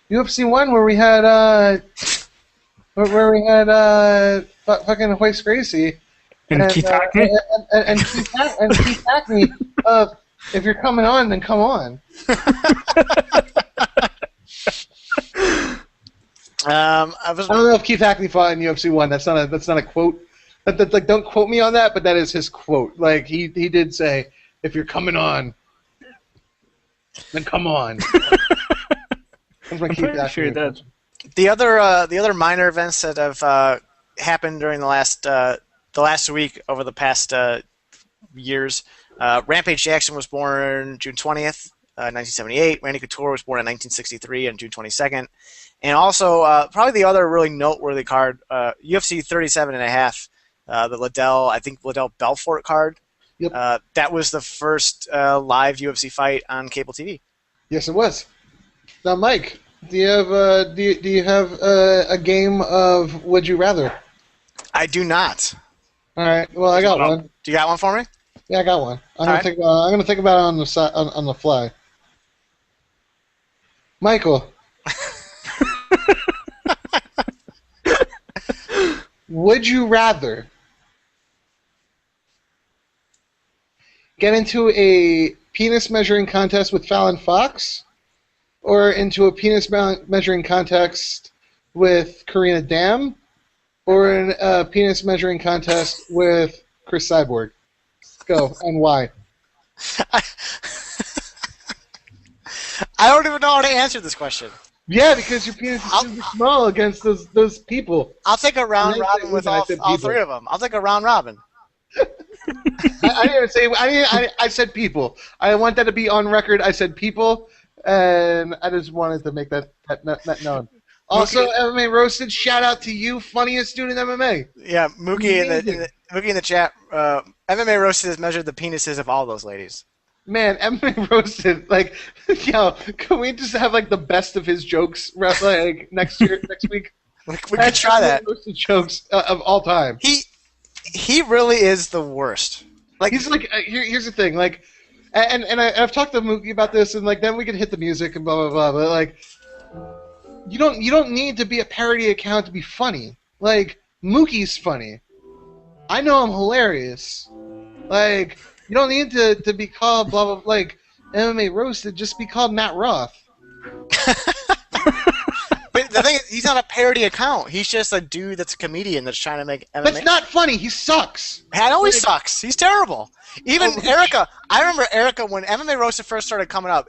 UFC 1 where we had fucking Hoist Gracie and Keith Hackney and Keith Hackney. If you're coming on, then come on. I don't know if Keith Hackney fought in UFC 1. That's not a quote. Like, don't quote me on that, but that is his quote. Like, he did say, "If you're coming on, then come on." That's what Keith Hackney sure he did. The other minor events that have happened during the last week over the past years. Rampage Jackson was born June 20th. 1978. Randy Couture was born in 1963 on June 22nd. And also, probably the other really noteworthy card, UFC 37.5, the Liddell Belfort card. Yep. That was the first live UFC fight on cable TV. Yes, it was. Now, Mike, do you have a game of Would You Rather? I do not. All right. Well, I got one. Do you got one for me? Yeah, I got one. I'm gonna think about it on the fly. Michael, would you rather get into a penis measuring contest with Fallon Fox, or into a penis measuring contest with Karina Dam, or in a penis measuring contest with Chris Cyborg? Go, and why? I don't even know how to answer this question. Yeah, because your penis is super small against those people. I'll take a round robin with all three of them. I'll take a round robin. I didn't say. I said people. I want that to be on record. I said people, and I just wanted to make that known. Also, MMA Roasted, shout out to you, funniest dude in MMA. Yeah, Mookie in the chat. MMA Roasted has measured the penises of all those ladies. Man, MMA Roasted, like, yo, can we just have like the best of his jokes, like next week? We could try that. Roasted jokes of all time. He really is the worst. Like, he's like, here's the thing, like, and I've talked to Mookie about this, and like then we can hit the music and blah blah blah. But like, you don't need to be a parody account to be funny. Like, Mookie's funny. I know I'm hilarious. Like, you don't need to be called blah blah like MMA Roasted. Just be called Matt Roth. But the thing is, he's not a parody account. He's just a dude that's a comedian that's trying to make MMA. That's not funny. He sucks. I know he sucks. He's terrible. Even Erica. I remember Erica when MMA Roasted first started coming up.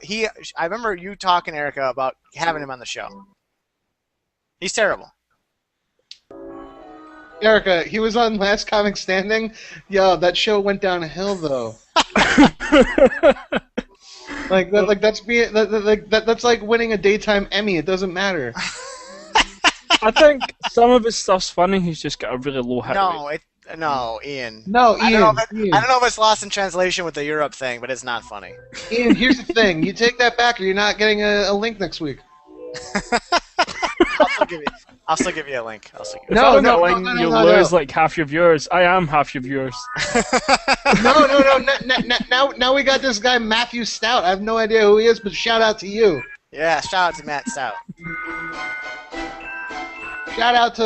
I remember you talking to Erica about having him on the show. He's terrible. Erica, he was on Last Comic Standing. Yo, that show went downhill though. That's like winning a daytime Emmy. It doesn't matter. I think some of his stuff's funny. He's just got a really low hit rate. No, Ian. No, Ian. I don't know if it's lost in translation with the Europe thing, but it's not funny. Ian, here's the thing. You take that back, or you're not getting a link next week. I'll still give you a link. No, you'll lose like half your viewers. I am half your viewers. No. Now we got this guy Matthew Stout. I have no idea who he is, but shout out to you. Yeah, shout out to Matt Stout. Shout out to